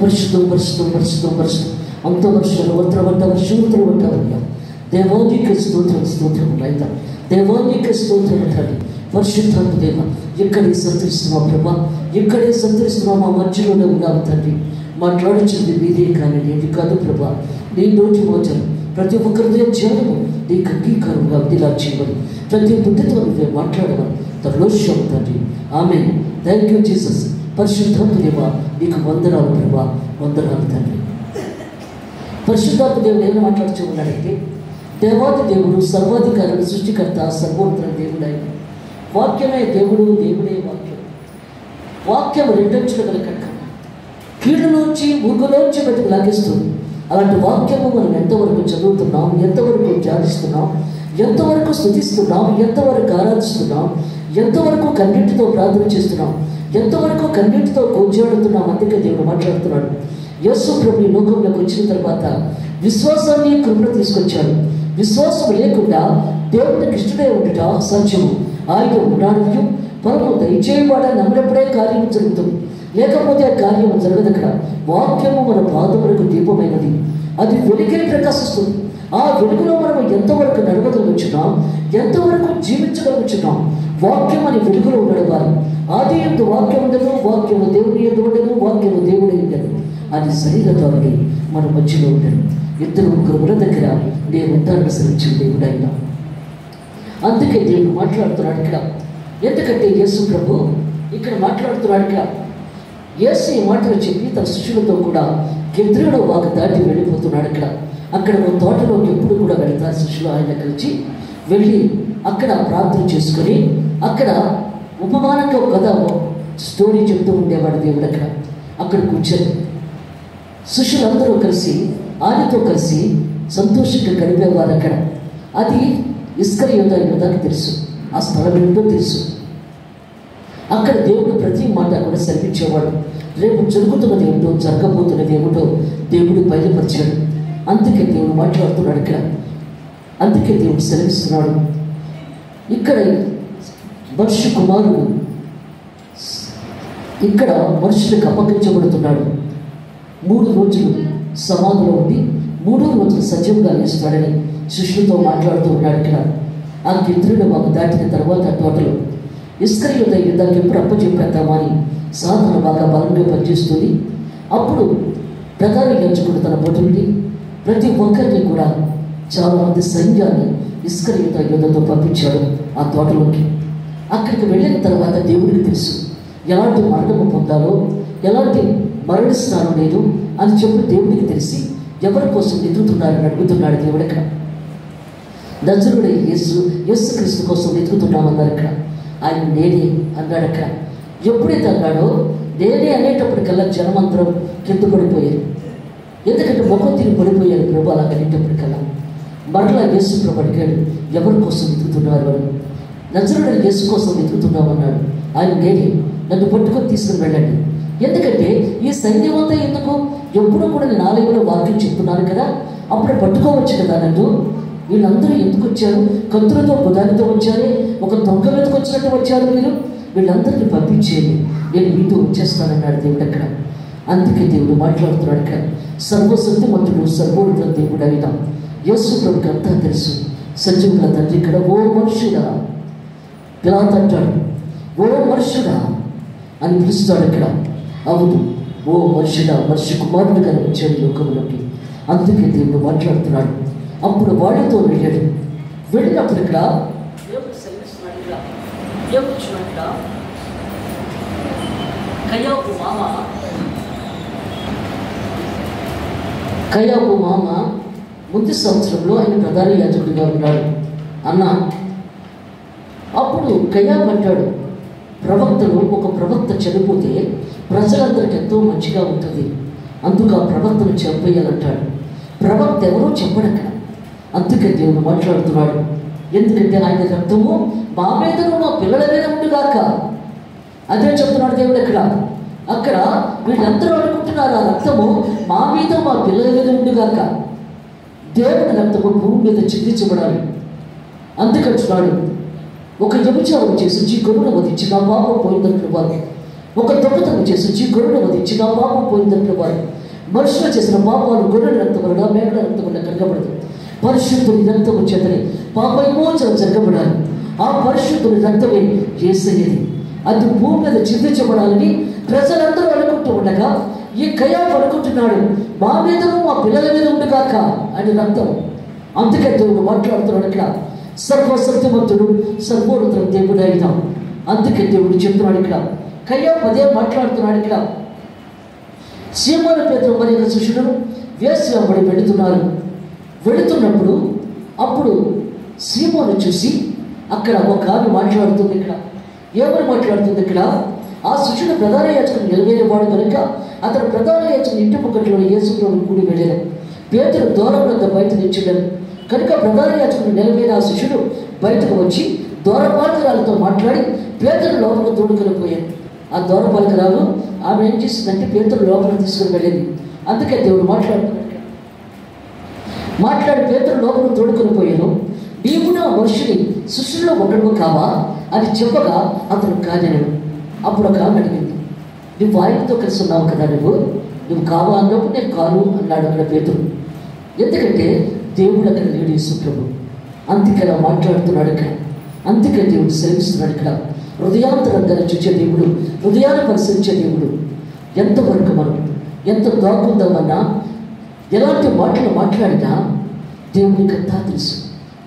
పరిశుద్ధం పరిశుద్ధం పరిశుద్ధం పరిశుద్ధం అంత వర్షాలు వర్షవంతవయ్యా. దేవానికి స్తోత్రం స్తోత్రం రైత, దేవానికి స్తోత్రం తండ్రి. పరిశుద్ధాత్మ దేవ, ఎక్కడే సంతరిస్తున్నావు ప్రభా, ఎక్కడే సంతరిస్తున్నావు, మా మధ్యలోనే ఉన్నావు తండ్రి. మాట్లాడుచుంది మీరే కానీ నేను కాదు ప్రభా. నీ నోటి మోచలు ప్రతి ఒక్కరిదే ధ్యానము నీకు అంగీకారంగా ఇలా చేయమని, ప్రతి బుద్ధితో నువ్వే మాట్లాడమని తరలోష్యం తండ్రి. ఆమేన్. Thank you Jesus. పరిశుద్ధాత్మ దేవ, నీకు వందనాలు ప్రభా, వందనాలు తండ్రి. పరిశుద్ధాత్మ దేవుడు ఏమైనా మాట్లాడుతూ ఉన్నాడంటే, దేవాది దేవుడు, సర్వాధికారుడు, సృష్టికర్త, సర్వోన్నత దేవుడు ఆయన. వాక్యమే దేవుడు, దేవుడే వాక్యం. వాక్యం రెండంచుల గల కనుక కీడులోంచి ముగ్గులోంచి బయటకు లాగేస్తుంది. అలాంటి వాక్యము మనం ఎంతవరకు చదువుతున్నాం, ఎంతవరకు ధ్యానిస్తున్నాం, ఎంతవరకు స్తుతిస్తున్నాం, ఎంతవరకు ఆరాధిస్తున్నాం, ఎంతవరకు కన్నీటితో ప్రార్థన చేస్తున్నాం, ఎంతవరకు కన్నీటితో కూర్చోడుతున్నాం. అందుకే దేవుడు మాట్లాడుతున్నాడు. యేసు ప్రభు ఈ లోకంలోకి వచ్చిన తర్వాత విశ్వాసాన్ని కృపణ తీసుకొచ్చాడు. విశ్వాసం లేకుండా దేవుడికి ఇష్టడే ఉండట అసాధ్యము. ఆయన ఉన్నాడు, పరము దయచేయవాడ నమ్మినప్పుడే కార్యం జరుగుతుంది, లేకపోతే ఆ కార్యం జరగదు. అక్కడ వాక్యము మన పాదములకు దీపమైనది, అది వెలుగే ప్రకాశిస్తుంది. ఆ వెలుగులో మనం ఎంతవరకు నడవగలుగుతున్నాం, ఎంతవరకు జీవించగలుగుతున్నాం. వాక్యం అని వెలుగులో నడవాలి. ఆది యందు వాక్యం ఉండదు, వాక్యము దేవుని యందు ఉండదు, వాక్యము దేవుడి ఉండదు. అది శరీరధారుని మన మధ్యలో ఉండదు. ఇద్దరు ముగ్గురు దగ్గర నేను ఉంటానని సరించిన దేవుడు ఆయన. అందుకే దేవుడు మాట్లాడుతున్నాడు ఇక్కడ. ఎందుకంటే యేసు ప్రభు ఇక్కడ మాట్లాడుతున్నాడు. ఇక్కడ యేసు ఈ మాటలు చెప్పి తన శిష్యులతో కూడా కెద్రోను వాగు దాటి వెళ్ళిపోతున్నాడు. అక్కడ ఒక తోటలోకి ఎప్పుడు కూడా వెళతారు శిష్యులు. ఆయన కలిసి వెళ్ళి అక్కడ ప్రార్థన చేసుకొని అక్కడ ఉపమానంగా ఒక కథ స్టోరీ చెప్తూ ఉండేవాడు దేవుడు. అక్కడ కూర్చొని శిష్యులందరూ కలిసి ఆయనతో కలిసి సంతోషంగా గడిపేవారు. అది ఇస్కరియోత యోధాకి తెలుసు, ఆ స్థలం ఏంటో తెలుసు. అక్కడ దేవుడు ప్రతి మాట కూడా సెలవిచ్చేవాడు. రేపు జరుగుతున్నది ఏమిటో, జరగబోతున్నది ఏమిటో దేవుడు బయలుపరిచాడు. అందుకే దేవుడు మాట్లాడుతున్నాడు. అందుకే దేవుడు సెలవిస్తున్నాడు. ఇక్కడ మనుష్య కుమారుడు ఇక్కడ మనుషులకు అప్పగించబడుతున్నాడు. 3 రోజులు సమాధిలో ఉండి 3వ రోజులు సజీవంగా లేస్తాడని శిష్యులతో మాట్లాడుతూ ఉన్నాడు. ఆ కెద్రోను వాగు దాటిన తర్వాత తోటలో ఇస్కరియోత యుద్ధానికి ఎప్పుడు అప్పచెప్పేద్దామా అని సాధన బాగా బలంగా పనిచేస్తుంది. అప్పుడు ప్రధాన యాజకుడు తన భటుల్ని ప్రతి ఒక్కరిని కూడా చాలామంది సైన్యాన్ని ఇస్కరియోత యుద్ధంతో పంపించాడు ఆ తోటలోకి. అక్కడికి వెళ్ళిన తర్వాత దేవుడికి తెలుసు ఎలాంటి మరణము పొందాలో, ఎలాంటి మరణిస్తానో లేదు అని చెప్పి దేవుడికి తెలిసి ఎవరి కోసం వెతుకుతున్నారని అడుగుతున్నాడు దేవుడు. నజరుడైన యేసుక్రీస్తు కోసం వెతుకుతున్నామన్నారు. ఆయన నేనే అన్నాడు. ఎప్పుడైతే అన్నాడో నేనే అనేటప్పటికల్లా జనమంతరం కింద పడిపోయారు. ఎందుకంటే ముఖం తిరిగి పడిపోయారు ప్రభు. అలా అనేటప్పటికల్లా మరలా యేసు ప్రభు అడిగాడు, ఎవరి కోసం వెతుకుతున్నారు అని. నజరుడైన యేసు కోసం వెతుకుతున్నామన్నాడు. ఆయన నేనే, నన్ను పట్టుకొని తీసుకుని వెళ్ళండి. ఎందుకంటే ఈ సైన్యమంతా ఎందుకు, ఎప్పుడూ కూడా నేను ఆలయంలో వాక్యం చెప్తున్నాను కదా, అప్పుడు పట్టుకోవచ్చు కదా నన్ను. వీళ్ళందరూ ఎందుకు వచ్చారు? కత్తులతో బుధానితో వచ్చారే, ఒక దొంగ మీదకి వచ్చినట్టు వచ్చారు మీరు. వీళ్ళందరినీ పంపించేయండి, నేను మీతో వచ్చేస్తానన్నాడు దేవుడు. అందుకే దేవుడు మాట్లాడుతున్నాడు. సర్వశక్తిమంతుడు, సర్వోన్నత దేవుడు అయిన యేసు ప్రభుకి అంతా తెలుసు. సజీవుల తండ్రి ఓ మనుషుడా పిలాతు అంటాడు, ఓ మనుషుడా అని పిలుస్తాడు. అవును, ఓ మనుషుడా, మనిషి కుమారుడు కనిపించాడు లోకంలోకి. అందుకే దేవుడు మాట్లాడుతున్నాడు. అప్పుడు వాడితో వెళ్ళాడు. వెళ్ళినప్పుడు దేవుడు సెలవిస్తున్నాడు. కయాపు మామ ముందు సంవత్సరంలో ఆయన ప్రధాన యాజకుడిగా ఉన్నాడు అన్న. అప్పుడు కయాపు అంటాడు, ఒక ప్రవక్త చనిపోతే ప్రజలందరికీ ఎంతో మంచిగా ఉంటుంది, అందుకు ఆ ప్రవక్తను చంపేయాలంటాడు. ప్రవక్త ఎవరో చెప్పడక. అందుకే దేవుడు మాట్లాడుతున్నాడు. ఎందుకంటే ఆయన రక్తము మా మీదను మా పిల్లల మీద ఉండుగాక. అదే చెప్తున్నాడు దేవుడు. అక్కడ వీళ్ళందరూ అనుకుంటున్నారు ఆ రక్తము మా మీద మా పిల్లల మీద ఉండుగాక. దేవుని రక్తము భూమి మీద చిందించబడాలి. అందుకంటున్నాడు, ఒక వ్యభిచారం చేసి గొర్రెను వధించి నా పాపం పోయిందంటున్నారు. ఒక దొంగతనం చేసి వచ్చి గొర్రెను వధించి నా పాపం పోయిందంటే వారు మనుషులు చేసిన పాపాలు గొర్రెల రక్తం వలన మేకల రక్తం వలన కడగబడదు. పరిశుద్ధుని రక్తము చేతనే పాప విమోచన జరగబడాలి. ఆ పరిశుద్ధుని రక్తమే యేసయ్యది. అది భూమి మీద చిందించబడాలని ప్రజలందరూ అనుకుంటూ ఉండగా ఈ కయాఫు అనుకుంటున్నాడు, మా మీదను మా పిల్లల మీద ఉండుగాక అని రక్తం. అందుకే దేవుడు మాట్లాడుతున్నాడు ఇక్కడ, సర్వశక్తిమంతుడు సర్వోన్నత దేవుడు అయినా. అందుకే దేవుడు చెప్తున్నాడు ఇక్కడ, కయాఫు అదే మాట్లాడుతున్నాడు ఇక్కడ. సీమోను పేతురు మరియు శిష్యుడు వేశ్యబడి వెళుతున్నప్పుడు అప్పుడు సీమోను చూసి అక్కడ ఒక ఆమె మాట్లాడుతుంది. ఇక్కడ ఏమని మాట్లాడుతుంది? ఇక్కడ ఆ శిష్యుడు ప్రధాన యాజకుడు నిలవేరేవాడు కనుక అతను ప్రధాన యాజకుని ఇంటి ముక్కట్లో యేసుతో కూడి వెళ్ళారు. పేతురు ద్వారం వద్ద బయట నిల్చున్నారు కనుక ప్రధాన యాజకుడు నిలవేరే ఆ శిష్యుడు బయటకు వచ్చి ద్వారపాలకురాలతో మాట్లాడి పేతురు లోపల తోడుకొని పోయారు. ఆ ద్వారపాలకురాలు ఆమె ఏం చేసిందంటే పేతురు లోపల తీసుకుని వెళ్ళింది. అందుకే దేవుడు మాట్లాడి పేతురు లోపల తోడుకొని పోయాను. నీవు నా మనుషుని శిష్యుల్లో ఒకడు కావా అని చెప్పగా అతను కాదనడు. అప్పుడు ఒక ఆమె అడిగింది, నువ్వు ఆయనతో కలిసి ఉన్నావు కదా, నువ్వు కావా అన్నప్పుడు నేను కాను అన్నాడు అక్కడ పేతురు. ఎందుకంటే దేవుడు అక్కడ లేడు, యేసు ప్రభు. అందుకే అలా మాట్లాడుతున్నాడు ఇక్కడ. అందుకే దేవుడు సెలవిస్తున్నాడు ఇక్కడ. హృదయాంతరంగాన్ని చూసే దేవుడు, హృదయాన్ని పరిశీలించే దేవుడు. ఎంతవరకు మనం ఎంత దాక్కుందామన్నా, ఎలాంటి మాటలు మాట్లాడినా దేవునికి అంతా తెలుసు.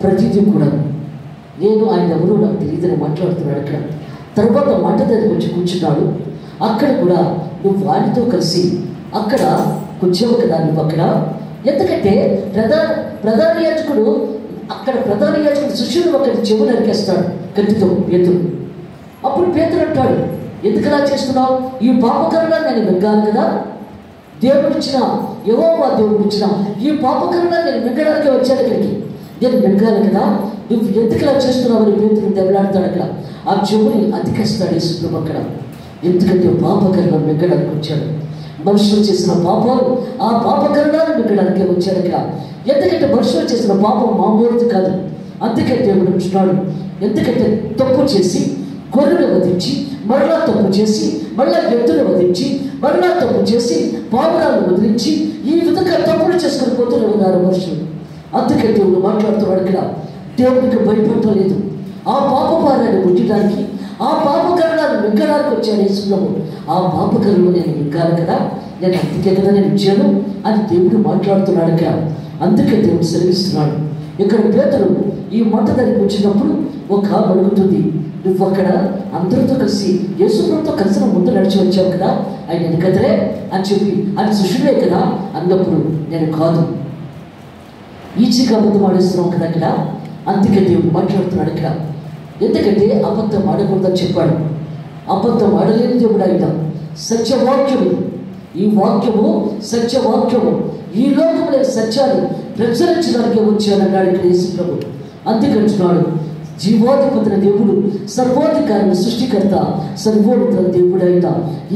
ప్రతిదీ కూడా నేను ఆయన ఎవరో నాకు తెలియదని మాట్లాడుతున్నాడు అక్కడ. తర్వాత మంట దగ్గరికి వచ్చి కూర్చున్నాడు. అక్కడ కూడా నువ్వు వాడితో కలిసి అక్కడ కూర్చోవు కదా నువ్వు అక్కడ. ఎందుకంటే ప్రధాన యాజకుడు శిష్యుడు ఒకరి చెవు నరికేస్తాడు కత్తితో పేతురు. అప్పుడు పేతురు అంటాడు, ఎందుకలా చేస్తున్నావు? ఈ పాపకరణాన్ని నేను మింగాలి కదా, దేవుడిచ్చిన యెహోవా దేవుడిచ్చిన ఈ పాపకరణాన్ని నేను మింగడానికి వచ్చాను ఇక్కడికి, నేను మింగాలి కదా, నువ్వు ఎందుకలా చేస్తున్నావు అని పేతురు దెబ్బలాడతాడు అక్కడ. ఆ చెవుని అతికిస్తాడు యేసు ప్రభు అక్కడ. ఎందుకంటే పాపకరణం మింగడానికి వచ్చాడు. మనుషులు చేసిన పాపాలు ఆ పాపకరణాన్ని మింగడానికి వచ్చాడు అక్కడ. ఎందుకంటే మనుషులు చేసిన పాపం మామూలుది కాదు. అందుకే దేవుడు ఉంటున్నాడు. ఎందుకంటే తప్పు చేసి గొర్రెను వధించి మరలా తప్పు చేసి మళ్ళా ఎద్దును వధించి మరలా తప్పు చేసి పావురాలను వదిలించి ఈ విధంగా తప్పులు చేసుకుని పోతూనే ఉన్నారు మనుషులు. అందుకే దేవుడు మాట్లాడుతున్నాడు ఇక్కడ. దేవుడికి భయపడలేదు. ఆ పాపభారాన్ని ముట్టడానికి ఆ పాపకరణాన్ని మింగడానికి వచ్చాను యేసు ప్రభు. ఆ పాపకరణను నేను మింగాలి కదా, నేను అందుకే కదా నేను ఇచ్చాను అని దేవుడు మాట్లాడుతున్నాడు ఇక్కడ. అందుకే దేవుడు సెలవిస్తున్నాడు ఇక్కడ. పేతురు ఈ మంట దగ్గరికి వచ్చినప్పుడు ఒక అడుగుతుంది, నువ్వు అక్కడ అందరితో కలిసి యేసు ప్రభుతో కలిసి ముందు నడిచి వచ్చావు కదా, ఆయన ఎందుకదరే అని చెప్పి ఆయన శిష్యుడే కదా అన్నప్పుడు నేను కాదు, ఈజీగా అబద్ధం ఆడేస్తున్నావు కదా అక్కడ. అందుకే దేవుడు మాట్లాడుతున్నాడు ఇక్కడ. ఎందుకంటే అబద్ధం ఆడకూడదని చెప్పాడు. అబద్ధం ఆడలేని దేవుడు ఆయన. సత్యవాక్యము, ఈ వాక్యము సత్యవాక్యము, ఈ లోకంలో సత్యాన్ని ప్రచురించడానికి వచ్చానన్నాడు ఇక్కడ యేసు ప్రభు. అందుకంటున్నాడు, జీవాధిపతిన దేవుడు, సర్వాధికారి సృష్టికర్త, సర్వోన్నత దేవుడు అయిన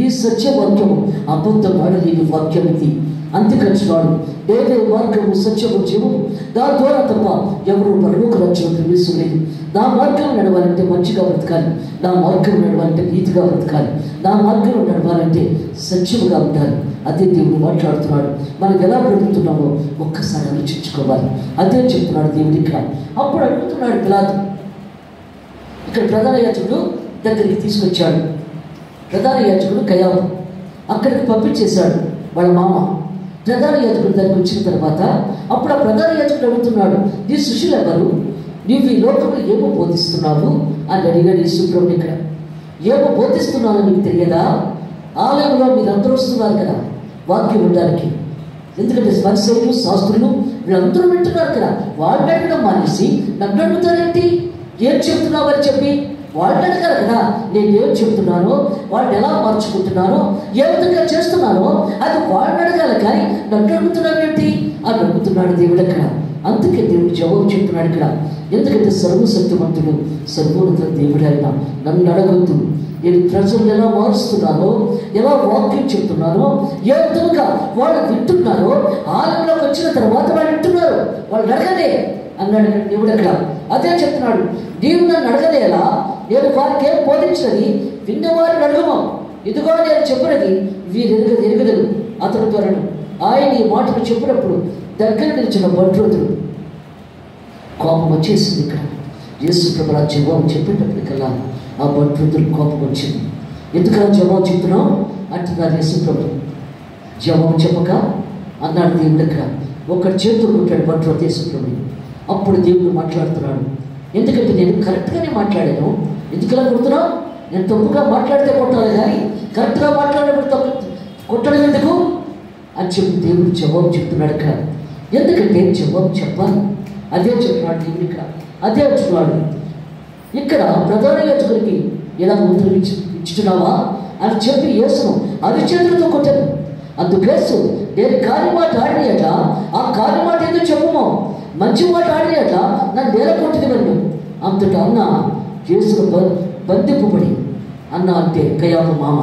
ఈ సత్యవాక్యము అబద్ధం ఆడలేని వాక్యం ఇది. అందుకంటున్నాడు, నేనే మార్గము సత్యము జీవము, దాని ద్వారా తప్ప ఎవరు పరలోక రాజ్యం ప్రవేశించలేదు. నా మార్గం నడవాలంటే మంచిగా బ్రతకాలి, నా మార్గం నడవాలంటే నీతిగా బ్రతకాలి, నా మార్గం నడవాలంటే సత్యముగా ఉండాలి. అదే దేవుడు మాట్లాడుతున్నాడు. మనం ఎలా బ్రతుకుతున్నామో ఒక్కసారి ఆలోచించుకోవాలి. అదే చెప్తున్నాడు దేవుడు ఇక్కడ. అప్పుడు అడుగుతున్నాడు పిలాతు. ఇక్కడ ప్రధాన యాజకుడు దగ్గరికి తీసుకొచ్చాడు. ప్రధాన యాజకుడు కయాఫు అక్కడికి పంపించేశాడు వాళ్ళ మామ. ప్రధాన యాజకుడు దగ్గరికి వచ్చిన తర్వాత అప్పుడు ఆ ప్రధాన యాజకుడు అడుగుతున్నాడు, నీ శిష్యులు ఎవరు, నీవు ఈ లోకంలో ఏమో బోధిస్తున్నావు అని అడిగాడు యేసు ప్రభువుని ఇక్కడ. ఏమో బోధిస్తున్నానో నీకు తెలియదా? ఆలయంలో మీరు అందరూ వస్తున్నారు కదా వాక్యం ఉండడానికి. ఎందుకంటే పరిసయ్యులు శాస్త్రులు వీళ్ళందరూ వింటున్నారు కదా, వాళ్ళని అడగడం మానేసి నన్ను అడుగుతారేంటి, ఏం చెప్తున్నావు అని చెప్పి వాళ్ళని అడగాలి కదా. నేను ఏం చెప్తున్నానో, వాళ్ళని ఎలా మార్చుకుంటున్నానో, ఏ విధంగా చేస్తున్నానో అది వాళ్ళని అడగాలి, కానీ నన్ను అడుగుతున్నావు ఏంటి అని అడుగుతున్నాడు దేవుడు అక్కడ. అందుకే దేవుడు జవాబు చెప్తున్నాడు ఇక్కడ. ఎందుకంటే సర్వశక్తిమంతుడు సర్వోన్నత దేవుడు అయినా నన్ను అడగొద్దు. నేను ప్రజలను ఎలా మారుస్తున్నానో, ఎలా వాక్యం చెప్తున్నానో, ఏ విధంగా వాళ్ళు వింటున్నారో, ఆలయంలోకి వచ్చిన తర్వాత వాళ్ళు వింటున్నారు, వాళ్ళు అడగలే అన్నాడు దేవుడు అక్కడ. అదే చెప్తున్నాడు, నీవు నన్ను అడగలేలా, నేను వారికి ఏం బోధించినది విన్నవారిని అడగమా, ఇదిగో నేను చెప్పినది వీరు ఎరగదరు అతని త్వరను. ఆయన ఈ మాటలు చెప్పినప్పుడు దగ్గర నిలిచిన బంట్రోతుడు కోపం వచ్చేసింది. ఇక్కడ యేసు ప్రభువు జవాబు చెప్పేటప్పటికల్లా ఆ బంట్రోతుడు కోపం వచ్చింది. ఎందుకలా జవాబు చెప్తున్నావు అంటున్నారు యేసు ప్రభువు. జవాబు చెప్పక అన్నాడు దేవుడు. ఇక్కడ ఒకటి చేతులు కొట్టాడు బంట్రోతు యేసు ప్రభువు. అప్పుడు దేవుడు మాట్లాడుతున్నాడు. ఎందుకంటే నేను కరెక్ట్గానే మాట్లాడాను, ఎందుకలా కొడుతున్నావు? నేను తప్పుగా మాట్లాడితే కొట్టాలి కానీ కరెక్ట్గా మాట్లాడేప్పుడు తప్పు కొట్టడం ఎందుకు అని చెప్పి దేవుడు జవాబు చెప్తున్నాడు. ఇక్కడ ఎందుకంటే జవాబు చెప్పాలి. అదే చెప్తున్నాడు దేవుడు. ఇక్కడ అదే అంటున్నాడు. ఇక్కడ ప్రధాన యాజకుడికి ఎలా ఉత్తరం ఇచ్చుతున్నావా అని చెప్పి యేసును అరిచేతులతో కొట్టాను. అందుకేసు నేను కాని మాట ఆడినట ఆ కాని మాట ఏదో చెప్పమో, మంచి మాట ఆడినట నన్ను నేల కొట్టింది వెళ్ళు అంతటా అన్న యేసును బంధింపబడి అన్న అంటే కయాపు మామ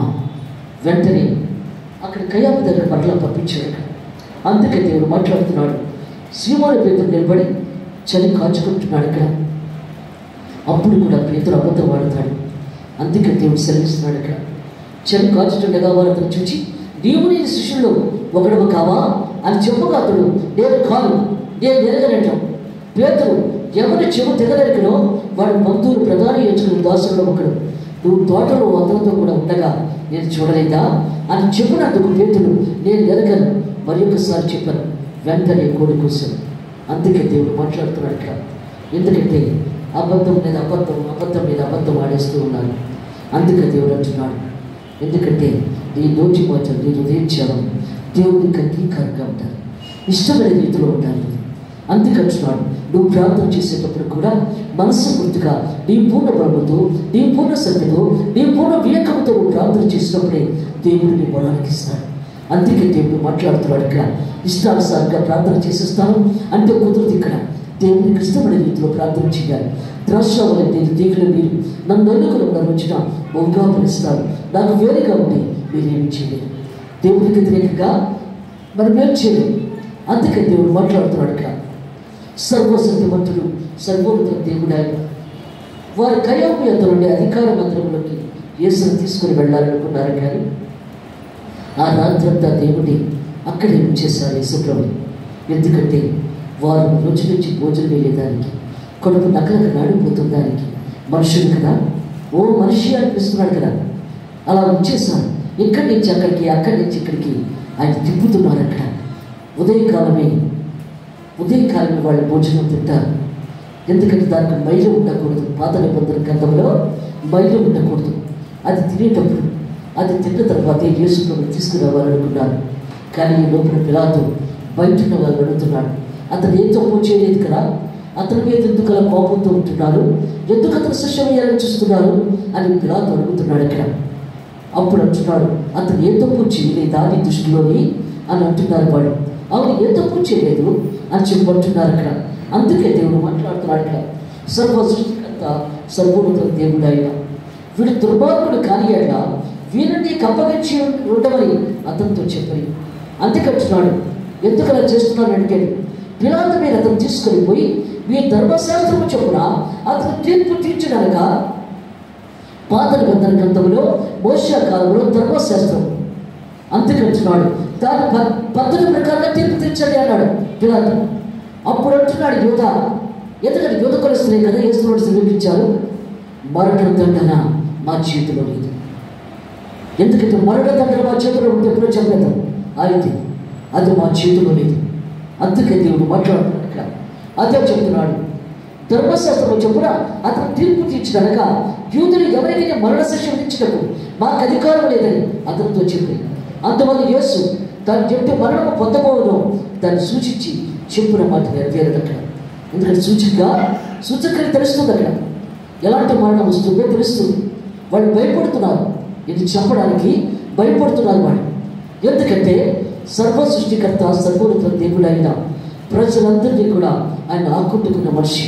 వెంటనే అక్కడ కయాపు దగ్గర పట్ల పంపించాడు. అందుకే దేవుడు మాట్లాడుతున్నాడు. సీమోను పేతురు నిలబడి చలి కాచుకుంటున్నాడు. ఇక్కడ అప్పుడు కూడా పేతురు అబద్ధం వాడతాడు. అందుకే దేవుడు సెలవిస్తున్నాడు. ఇక్కడ చలి కాచుతుండగా వారు అతను చూచి నీవు నీ శిష్యుల్లో ఒకడు కావా అని చెప్పగా అతడు నేను కాదు, నేను ఎరగనంటాం. పేతురు ఎవరి చెవు తెగనరికనో వాడు బంధువులు ప్రధాన యాజకుడు దాసుల్లో ఒకడు. నువ్వు తోటలో అతనితో కూడా ఉండగా నేను చూడలేదా అని చెప్పినందుకు పేతురు నేను ఎరగను మరి ఒకసారి చెప్పాను. వెంటనే కోడి కూర్చొని. అందుకే దేవుడు మాట్లాడుతున్నాడు ఇక్కడ. ఎందుకంటే అబద్ధం మీద అబద్ధం, అబద్ధం మీద అబద్ధం ఆడేస్తూ ఉన్నారు. అందుకే దేవుడు అంటున్నాడు. ఎందుకంటే నీ నోటి మాటలు నీ హృదయం చేయడం దేవునికి అంగీకారంగా ఉంటారు, ఇష్టమైన రీతిలో ఉండాలి. అందుకంటున్నాడు నువ్వు ప్రార్థన చేసేటప్పుడు కూడా మనసు పూర్తిగా నీ పూర్ణ బలముతో, నీ పూర్ణ శ్రద్ధతో, నీ పూర్ణ వివేకంతో నువ్వు ప్రార్థన చేసినప్పుడే దేవుడు నీ బలానికి ఇస్తాడు. అందుకే దేవుడు మాట్లాడుతున్నాడు. ఇక్కడ ఇష్టానుసారంగా ప్రార్థన చేసేస్తాను అంటే కుదరదు. ఇక్కడ దేవునికి ఇష్టమైన రీతిలో ప్రార్థన చేయాలి. ద్రాక్షావళి నేను తీగలు మీరు నన్ను నలుగురు వచ్చిన బహుగా పిలుస్తారు, నాకు వేరుగా ఉండి మీరేమి చేయలేదు. దేవుడికి వ్యతిరేకంగా మనం ఏం చేయలేదు. అందుకే దేవుడు మాట్లాడుతున్నాడు. ఇక్కడ సర్వశక్తిమంతుడు సర్వోన్నత దేవుడు ఆయన. వారి కయాపు యొద్ద నుండి అధికార మందిరంలోకి యేసును తీసుకుని వెళ్ళాలనుకున్నారు. కానీ ఆ రాత్రంతా దేవుడి అక్కడే ఉంచేశారు యేసు ప్రభువు. ఎందుకంటే వారు రోజు నుంచి భోజనం వేయడానికి, కడుపు నకలకు నాడిపోతుందానికి మనుషులు కదా, ఓ మనిషి అనిపిస్తున్నాడు కదా, అలా ఉంచేశారు. ఇక్కడి నుంచి అక్కడికి, అక్కడి నుంచి ఇక్కడికి ఆయన తిప్పుతున్నారు. అక్కడ ఉదయకాలమే వాళ్ళు భోజనం తింటారు. ఎందుకంటే దానికి మైలు ఉండకూడదు. పాత నిబంధన గ్రంథంలో మైలు ఉండకూడదు. అది తినేటప్పుడు, అది తిన్న తర్వాత యేసు ప్రభువు తీసుకురావాలనుకున్నారు. కానీ ఈ లోపల పిలాతు బయట ఉన్న వాళ్ళు అడుగుతున్నాడు, అతను ఏ తప్పు చేయలేదు కదా, అతని మీద ఎందుకు అలా కోపంతో ఉంటున్నారు, ఎందుకు అతను శిక్ష వేయాలని చూస్తున్నారు అని పిలాతు అడుగుతున్నాడు. ఇక్కడ అప్పుడు అంటున్నాడు అతను ఏ తప్పు చేయలేదా నీ దృష్టిలోని అని అంటున్నారు వాళ్ళు. అవును, ఏ తప్పు చేయలేదు అని చెప్పంటున్నారు అక్కడ. అందుకే దేవుడు మాట్లాడుతున్నాడు. ఇక్కడ సర్వ సృష్టికర్త సర్వోన్నత దేవుడు ఆయన. వీడు దుర్మార్గుడు కానీ అట్లా వీరిని అప్పగించి ఉండమని అతనితో చెప్పని. అందుకంటున్నాడు ఎందుకు అలా చేస్తున్నాడు అంటే పిలాతు మీద అతను తీసుకొని పోయి మీ ధర్మశాస్త్రము చొప్పున అతను తీర్పు తీర్చగలక పాత నిబంధన గ్రంథంలో మోషే కాలంలో ధర్మశాస్త్రం. అందుకంటున్నాడు దాని పద్ధతి ప్రకారంగా తీర్పు తీర్చండి అన్నాడు పిలాతు. అప్పుడు అంటున్నాడు యూద, ఎందుకంటే యూద కొలుస్తున్నాయి కదా యేసును సమీపించారు, మరణ దండన మా చేతిలో లేదు. ఎందుకంటే మరణ దండన మా చేతిలో ఉంటే ఎప్పుడో చంపేద్దాం, అయితే అది మా చేతిలో లేదు. అందుకే దేవుడు మాట్లాడుతున్నాడు ఇక్కడ. అదే చెప్తున్నాడు ధర్మశాస్త్రం చెప్పున అతను తీర్పు తీర్చడనక యూదులు ఎవరికైనా మరణ శిక్ష విధించటకు మాకు అధికారం లేదని అతనితో చెప్పి, అందువల్ల యేసు తను చెప్పే మరణము పొందబోవడం దాన్ని సూచించి చెప్పున మాట నెరవేరదు అక్కడ. ఎందుకంటే సూచకని తెలుస్తుంది అక్కడ, ఎలాంటి మరణం వస్తుందో తెలుస్తుంది. వాళ్ళు భయపడుతున్నారు, ఇది చెప్పడానికి భయపడుతున్నారు వాళ్ళు. ఎందుకంటే సర్వ సృష్టికర్త సర్వోన్నత దేవుడు అయిన ప్రజలందరినీ కూడా ఆయన ఆకట్టుకున్న మనిషి.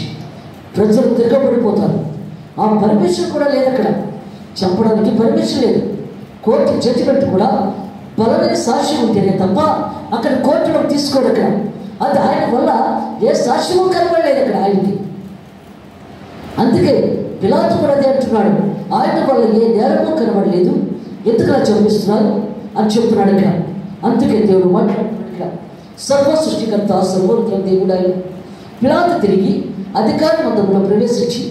ప్రజలు తిరగబడిపోతారు. ఆ పర్మిషన్ కూడా లేదు అక్కడ, చంపడానికి పర్మిషన్ లేదు. కోర్టు జడ్జిమెంట్ కూడా బలమైన సాక్ష్యం ఉంటేనే తప్ప అక్కడ కోర్టులో తీసుకోడు అక్కడ. అది ఆయన వల్ల ఏ సాక్ష్యమూ కనబడలేదు అక్కడ ఆయనకి. అందుకే పిలాతు కూడా అదే అంటున్నాడు, ఆయన వల్ల ఏ నేరమూ కనబడలేదు, ఎందుకలా చంపిస్తున్నారు అని చెప్తున్నాడు ఇక్కడ. అందుకే దేవుడు మాట్లాడుతున్నాడు ఇక్కడ. సర్వ సృష్టికర్త సర్వోన్నత దేవుడు ఆయన. పిలాతు తిరిగి అధికార మందములో ప్రవేశించి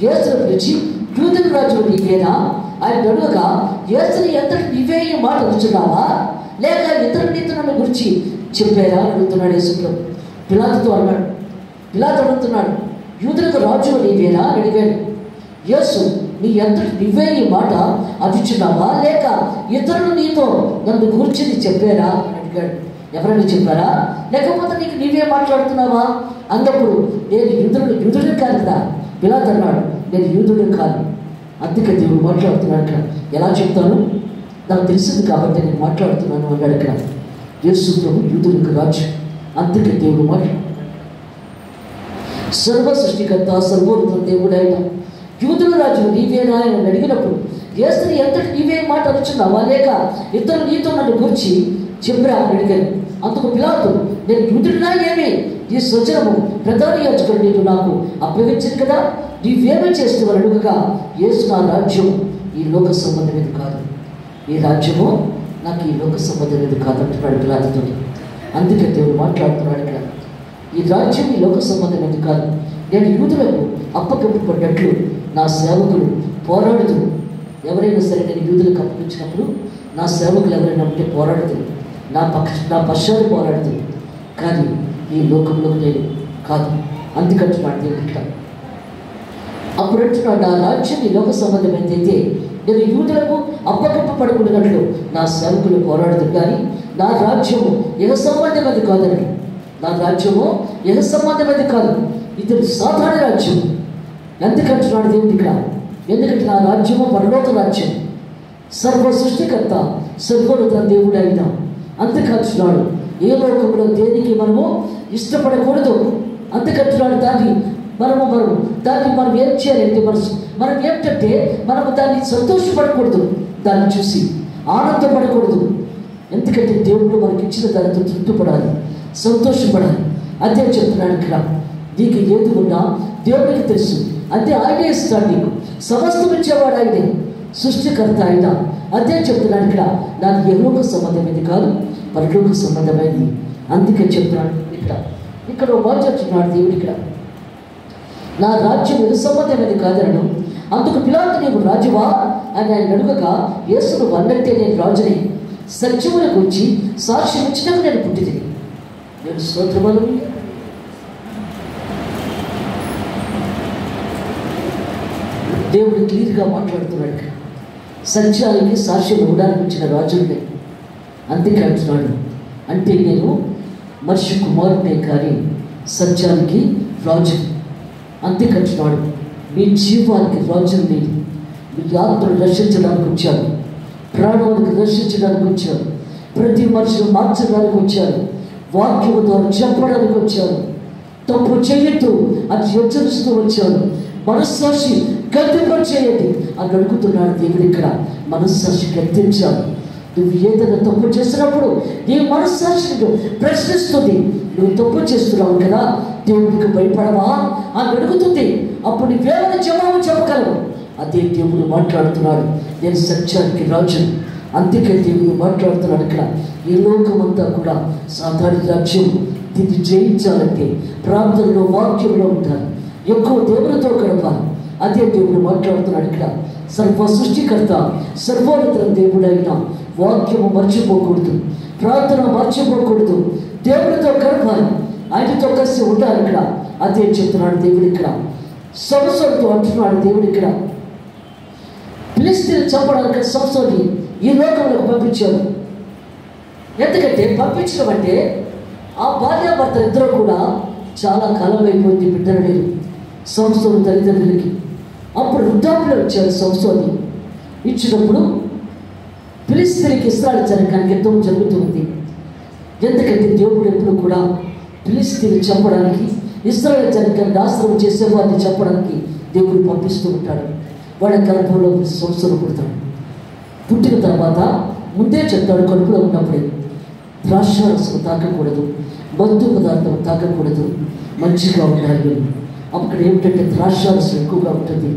యేసును పిలిచి, యూదుల రాజు నీవేనా ఆయన అడుగగా, యేసుని ఎంతటి నీవే ఈ మాట అడుగుతున్నావా, లేక ఇతర నీతులను గురించి చెప్పారా అడుగుతున్నాడు యేసుప్రభు. పిలాతుతో అన్నాడు. పిలాతు అడుగుతున్నాడు, యూదులకు రాజు నీవేనా అని అడిగాడు. యేసు, నీ ఎంతటి నువ్వే ఈ మాట అడుగుతున్నావా, లేక ఇతరులు నీతో నన్ను గురించి చెప్పారా అని అడిగాడు. ఎవరైనా చెప్పారా, లేకపోతే నీకు నీవే మాట్లాడుతున్నావా అన్నప్పుడు, నేను యూదుడిని కాదు కదా. పిలాతు అన్నాడు, నేను యూదుడిని కాదు. అందుకే దేవుడు మాట్లాడుతున్నాడు ఇక్కడ. ఎలా చెప్తాను, నాకు తెలిసింది కాబట్టి నేను మాట్లాడుతున్నాను అన్నాడు ఇక్కడ. యేసు ప్రభు యూదులకు రాజు. అందుకే దేవుడు మాట్లాడు. సర్వ సృష్టికర్త సర్వోన్నత దేవుడు ఆయన. యూదుల రాజు నీవేనా అని అడిగినప్పుడు, యేసుని ఎంతటి నీవే మాట అడుగుతున్నావా, లేక ఇతరులు నీతో నన్ను గురించి చెప్పరా అని అడిగాను. అందుకు పిలాతు, నేను యూదుడినా ఏమి, ఈ స్వజనము ప్రధాన యాజకుడు నీకు నాకు అప్పగించింది కదా, నీవేమీ చేస్తావని అడుగగా, యేసు, నా రాజ్యం ఈ లోక సంబంధమేది కాదు, ఈ రాజ్యము నాకు ఈ లోక సంబంధమేది కాదు అంటున్నాడు పిలాతుతో. అందుకే దేవుడు మాట్లాడుతున్నాడు ఇక్కడ. ఈ రాజ్యం ఈ లోక సంబంధమేది కాదు. నేను యూదులకు అప్పగింపబడినట్లు నా సేవకులు పోరాడుతూ, ఎవరైనా సరే నేను యూదులకు అప్పగించినప్పుడు నా సేవకులు ఎవరైనా ఉంటే పోరాడుతూ, నా పశ్చాన్ని పోరాడుతూ, కానీ ఈ లోకంలోకి నేను కాదు. అందుకంటున్నాడు దేవుడు ఇక్కడ. అప్పుడు అంటున్నాడు, నా రాజ్యం ఈ లోక సంబంధమైనదైతే నేను యూదులకు అప్పగింపబడుకున్నట్లు నా సేవకులు పోరాడుతూ, కానీ నా రాజ్యము ఇహ సంబంధమైనది కాదని. నా రాజ్యము ఇహ సంబంధమైనది కాదు, ఇది సాధారణ రాజ్యం. ఎందుకంటున్నాడు దేవుడు ఇక్కడ, ఎందుకంటే నా రాజ్యము పరలోక రాజ్యం. సర్వ సృష్టికర్త సర్వోన్నత దేవుడు అయిన. అందుకంటున్నాడు, ఏ లోకంలో దేనికి మనము ఇష్టపడకూడదు. అందుకంటున్నాడు, దాన్ని మనం ఏం చేయాలంటే, మనం ఏంటంటే మనము దాన్ని సంతోషపడకూడదు, దాన్ని చూసి ఆనందపడకూడదు. ఎందుకంటే దేవుడు మనకి ఇచ్చిన దానితో తృప్తిపడాలి, సంతోషపడాలి. అదే చెప్తున్నాడు ఇక్కడ. నీకు ఏది ఉన్నా దేవుడికి తెలుసు, అదే ఆయనే ఇస్తాడు నీకు. సమస్తం ఇచ్చేవాడు ఆయనే, సృష్టికర్త ఆయన. అదే చెప్తున్నాడు ఇక్కడ. నాకు ఎలోక సంబంధమైనది కాదు, పరలోక సంబంధమైనది. అందుకే చెప్తున్నాడు ఇక్కడ మాట చెప్తున్నాడు దేవుడు ఇక్కడ. నా రాజ్యం ఎదు సంబంధమైనది కాదనను. అందుకు పిలాతు, నీవు రాజువా అని ఆయన అడుగగా, యేసును అన్నట్టే నేను రాజుని, సత్యముల గురించి సాక్ష్యం ఇచ్చినాక నేను పుట్టింది. నేను స్తోత్రములు. దేవుడు క్లియర్గా మాట్లాడుతున్నాడు. సత్యానికి సాక్ష్యం ఇవ్వడానికి వచ్చిన రాజునే. అందుకే అంటున్నాడు, అంటే నేను మనిషి కుమారుడే కానీ సత్యానికి రాజు. అంతేకంటున్నాడు, మీ జీవానికి రాజు లేదు, మీ ఆత్మను రక్షించడానికి వచ్చాను, ప్రాణానికి రక్షించడానికి వచ్చాను, ప్రతి మనిషిని మార్చడానికి వచ్చాను, వాక్యము ద్వారా చెప్పడానికి వచ్చాను, తప్పు చేయొద్దు అని హెచ్చరిస్తూ వచ్చాను, మనస్సాక్షి గద్దింపచేయండి అని అడుగుతున్నాడు దేవుడు ఇక్కడ. మనస్సాక్షి గద్దించాలి. నువ్వు ఏదైనా తప్పు చేసినప్పుడు నీ మనస్సాక్షిని ప్రశ్నిస్తుంది. నువ్వు తప్పు చేస్తున్నావు కదా, దేవుడికి భయపడవా అని అడుగుతుంది. అప్పుడు నువ్వేమైనా జవాబు చెప్పగలవు. అదే దేవుడు మాట్లాడుతున్నాడు, నేను సత్యానికి రాజు. అందుకే దేవుడు మాట్లాడుతున్నాడు ఇక్కడ. ఈ లోకమంతా కూడా సాధారణ రాజ్యం. దీన్ని జయించాలంటే ప్రార్థనలో వాక్యంలో ఉంటారు, ఎక్కువ దేవుడితో గడపాలి. అదే దేవుడు మాట్లాడుతున్నాడు ఇక్కడ. సర్వ సృష్టికర్త సర్వోన్నత దేవుడైన వాక్యము మర్చిపోకూడదు, ప్రార్థన మర్చిపోకూడదు, దేవుడితో గడపాలి, ఆయనతో కలిసి ఉండాలి ఇక్కడ. అదే చెప్తున్నాడు దేవుడు ఇక్కడ. సంసోనుతో అంటున్నాడు దేవుడు ఇక్కడ. ఫిలిష్తీయులను చంపడానికి సంసోన్ని ఈ లోకంలోకి పంపించాడు. ఎందుకంటే పంపించడం అంటే ఆ భార్యాభర్తలు ఇద్దరు కూడా చాలా కాలం అయిపోయింది, బిడ్డలు లేరు సంసోను తల్లిదండ్రులకి. అప్పుడు వృద్ధాప్యులు వచ్చారు. సంసోన్ని ఇచ్చినప్పుడు ఫిలిష్తీయులకి ఇశ్రాయేలు జనకానికి యుద్ధం జరుగుతుంది. ఎందుకంటే దేవుడు ఎప్పుడు కూడా ఫిలిష్తీయులు చంపడానికి, ఇశ్రాయేలు జనకాన్ని నాశనం చేసేవారిని చంపడానికి దేవుడు పంపిస్తూ ఉంటాడు. వాడి గర్భంలో సంసోను పుడతాడు. పుట్టిన తర్వాత ముందే చెప్తాడు, కడుపులో ఉన్నప్పుడే ద్రాక్షారసం తాకకూడదు, మందు పదార్థం తాకకూడదు, మంచిగా ఉండాలి. అక్కడ ఏమిటంటే ద్రాక్షారసం ఎక్కువగా ఉంటుంది,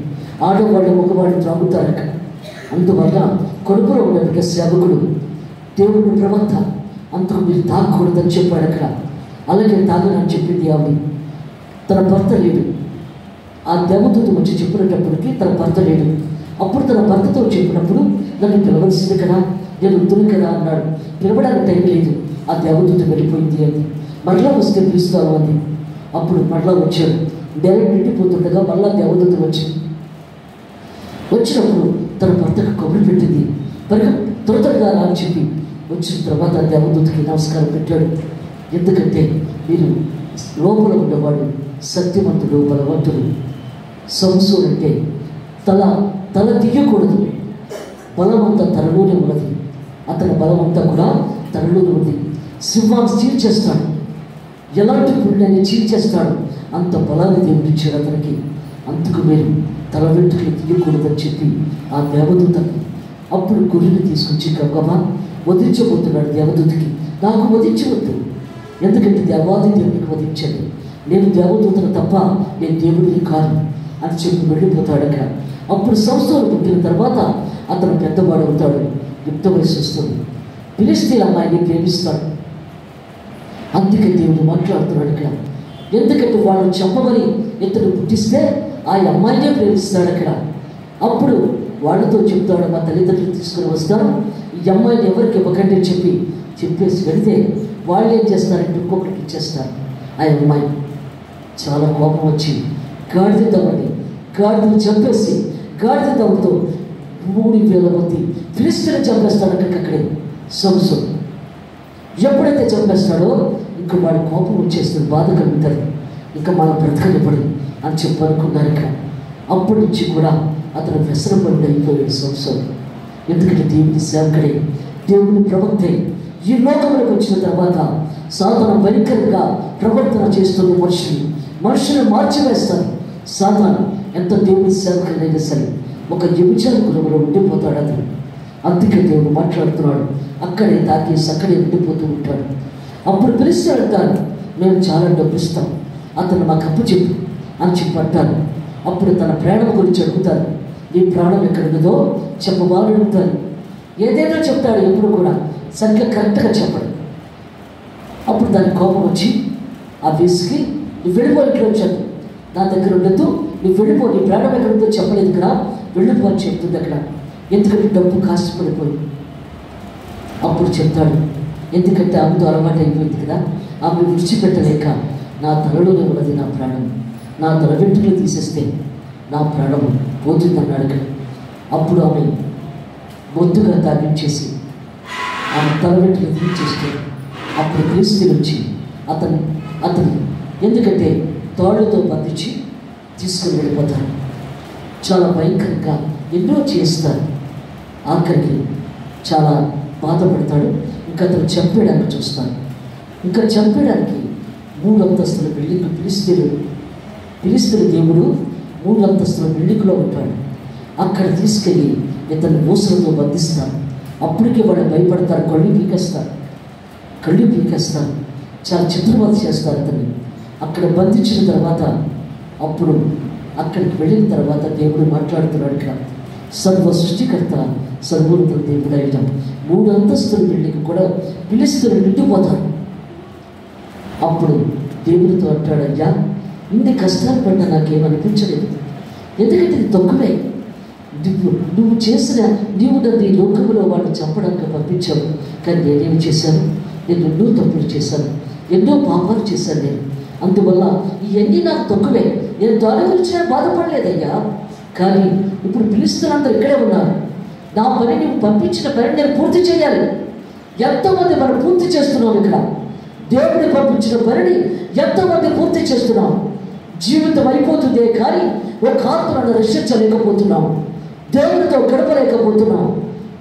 ఆడవాళ్ళు మగవాళ్ళు త్రాగుతారు అక్కడ. అందువల్ల కడుపులో ఉన్నట్టుగా సేవకుడు దేవుని ప్రవక్త అంతకు మీరు తాగకూడదని చెప్పాడు అక్కడ. అలాగే తాగనని చెప్పింది ఆవిడ. తన భర్త లేడు. ఆ దేవదూత వచ్చి చెప్పినప్పటికీ తన భర్త లేడు. అప్పుడు తన భర్తతో చెప్పినప్పుడు నన్ను పిలవలసింది కదా, నేను వద్దును కదా అన్నాడు. పిలవడానికి టైం లేదు, ఆ దేవదూత వెళ్ళిపోయింది అని. మరలా వస్తే పిలుస్తాను అంది. అప్పుడు మరలా వచ్చాడు. డైరెక్ట్ నిండిపోతుండగా మళ్ళా దేవదూత వచ్చినప్పుడు తన భర్తకు కబురు పెట్టింది. త్వరగా రా అని చెప్పి వచ్చిన తర్వాత దేవదూతకి నమస్కారం పెట్టాడు. ఎందుకంటే మీరు లోపల ఉన్నవాడు సత్యవంతుడు, బలవంతుడు. సంసోను అంటే తల తీయకూడదు, బలమంతా తనలోనే ఉన్నది. అతని బలమంతా కూడా తనలోనే ఉంది. సింహాన్ని చీల్చేస్తాడు, ఎలాంటి పుణ్యాన్ని చీల్చేస్తాడు. అంత బలాన్ని దేవుడు ఇచ్చాడు అతనికి. అందుకు మీరు తల వెంట్రుకలు తీయకూడదని చెప్పి ఆ దేవదూతకి అప్పుడు గొర్రెని తీసుకొచ్చి గబగబా వధించబోతున్నాడు. దేవదూతకి నాకు వధించవద్దు, ఎందుకంటే దేవాది దేవునికి వధించాడు, నేను దేవదూతను తప్ప నేను దేవుడిని కాదు అని చెప్పి వెళ్ళిపోతాడు అక్కడ. అప్పుడు సంవత్సరాలు పుట్టిన తర్వాత అతను పెద్దవాడు అవుతాడు, యుక్త వయసు వస్తుంది. ఫిలిష్తీయుల అమ్మాయిని ప్రేమిస్తాడు. అందుకే దేవుడు మాట్లాడుతున్నాడు ఇక్కడ. ఎందుకంటే వాళ్ళు చెప్పమని ఇతను పుట్టిస్తే ఆ అమ్మాయినే ప్రేమిస్తాడు అక్కడ. అప్పుడు వాళ్ళతో చెప్తాడు, మా తల్లిదండ్రులు తీసుకుని వస్తాను, ఈ అమ్మాయిని ఎవరికి ఇవ్వకండి అని చెప్పేసి వెళితే వాళ్ళు ఏం చేస్తారంటే ఇంకొకరికి ఇచ్చేస్తారు. ఆ అమ్మాయి చాలా కోపం వచ్చి గాడిదను చంపేసి గాడిద దవ్వుతో 3000 మంది ఫిలిష్తీయులను చంపేస్తాడు అక్కడే సంసోను. ఎప్పుడైతే చంపేస్తాడో ఇంకా వాడి కోపం వచ్చేస్తుంది, బాధ కలుగుతుంది, ఇంకా మన బ్రతకనిపడు అని చెప్పి అనుకున్నారు ఇక్కడ. అప్పటి నుంచి కూడా అతను వ్యసనపడి అయిపోయాడు సంసోను. ఎందుకంటే దేవుని సేవకుడే, దేవుని ప్రవక్తే. ఈ లోకంలోకి వచ్చిన తర్వాత సాతాను భయంకరంగా ప్రవర్తన చేస్తున్న మనుషులు మార్చివేస్తాడు. సాతాను ఎంత దేవుని సేవకులైనా సరే ఒక వ్యభిచార గృహంలో ఉండిపోతాడు అతను. అందుకే దేవుడు మాట్లాడుతున్నాడు, అక్కడే తాకేసి అక్కడే ఉండిపోతూ ఉంటాడు. అప్పుడు పిలిస్తే అంటారు, మేము చాలా డబ్బు ఇస్తాం, అతను మాకు అప్పు చెప్పు అని చెప్పి అంటారు. అప్పుడు తన ప్రాణం గురించి అడుగుతారు, నీ ప్రాణం ఎక్కడున్నదో చెప్పవాలని అడుగుతారు. ఏదేదో చెప్తాడు, ఎప్పుడు కూడా సరిగ్గా కరెక్ట్గా చెప్పడు. అప్పుడు దాని కోపం వచ్చి ఆ వేసుకి నువ్వు వెళ్ళిపోయిట్లో వచ్చాను, నా దగ్గర ఉండద్దు, నువ్వు వెళ్ళిపో, నీ ప్రాణం ఎక్కడుందో చెప్పలేదు కదా, వెళ్ళిపో అని చెప్తుంది అక్కడ. ఎందుకంటే డబ్బు కాస్ట్ పడిపోయింది. అప్పుడు చెప్తాడు, ఎందుకంటే ఆమెతో అలవాటు అయిపోయింది కదా, ఆమె విడిచిపెట్టలేక నా తలలోనే ఉన్నది నా ప్రాణం, నా తల వెంట్రుకలు తీసేస్తే నా ప్రాణము పోతుందన్నాడు అక్కడ. అప్పుడు ఆమె బొద్దుగా తాగించేసి ఆమె తల వెంట్రుకలు తీసేస్తే అప్పుడు ఫిలిష్తీయులు వచ్చి అతను ఎందుకంటే తాళ్ళతో బంధించి తీసుకుని వెళ్ళిపోతారు. చాలా భయంకరంగా ఎన్నో చేస్తారు. ఆఖరికి చాలా బాధపడతాడు. ఇంకా అతను చంపేయడానికి చూస్తాడు. ఇంకా చంపేయడానికి 3 అంతస్తుల బిల్డింగ్, ఫిలిష్తీయుల దేవుడు 3 అంతస్తుల బిల్డింగ్లో ఉంటాడు. అక్కడ తీసుకెళ్ళి ఇతను ఊసలతో బంధిస్తారు. అప్పటికే వాళ్ళు భయపడతారు, కళ్ళు పీకేస్తారు, చాలా చిత్రవద చేస్తారు అతన్ని. అక్కడ బంధించిన తర్వాత అప్పుడు అక్కడికి వెళ్ళిన తర్వాత దేవుడు మాట్లాడుతున్నాడు ఇక్కడ. సర్వ సృష్టికర్త సర్వోన్నత దేవుడు అయిన 3 అంతస్తుల బిల్డింగ్ కూడా ఫిలిష్తీయులు నిండిపోతారు. అప్పుడు దేవుడితో అంటాడు, అయ్యా ఇన్ని కష్టాలు పడ్డా నాకేమనిపించలేదు, ఎందుకంటే ఇది తక్కువే, నువ్వు నన్ను ఈ లోకంలో వాడిని చంపడానికి పంపించావు, కానీ నేనేమి చేశాను, నేను ఎన్నో తప్పులు చేశాను, ఎన్నో పాపాలు చేశాను నేను, అందువల్ల ఇవన్నీ నాకు తక్కువే, నేను దాని గురించి నేను బాధపడలేదయ్యా. కానీ ఇప్పుడు ఫిలిష్తీయులందరూ ఇక్కడే ఉన్నారు, నా పని నువ్వు పంపించిన పని నేను పూర్తి చేయాలి. ఎంతోమంది మనం పూర్తి చేస్తున్నాం ఇక్కడ, దేవుడిని పంపించిన పనిని ఎంతోమంది పూర్తి చేస్తున్నాం. జీవితం అయిపోతుందే కానీ ఒక ఆత్మను రక్షించలేకపోతున్నాం, దేవుడితో గడపలేకపోతున్నాం.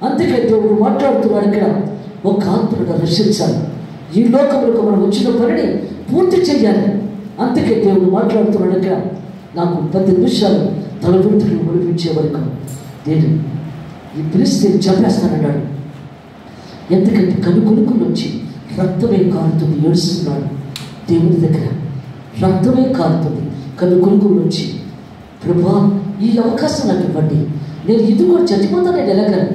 అందుకే దేవుడు మాట్లాడుతున్నాడు ఇక్కడ, ఒక ఆత్మను రక్షించాలి, ఈ లోకంలోకి మనం వచ్చిన పనిని పూర్తి చేయాలి. అందుకే దేవుడు మాట్లాడుతున్నాడు ఇక్కడ, నాకు 10 నిమిషాలు తల వెంట్రుకలు ముడిపించే వరకు నేను ఈ ఫిలిష్తీయుని చంపేస్తానన్నాడు. ఎందుకంటే కనుకొనుకుని వచ్చి రక్తమే కారుతుంది, ఏడుస్తున్నాడు దేవుని దగ్గర, రక్తమే కారుతుంది కనుకొనుకుని వచ్చి, ప్రభా ఈ అవకాశం నాకు ఇవ్వండి, నేను ఇది కూడా చచ్చిపోతాను, నేను ఎలాగను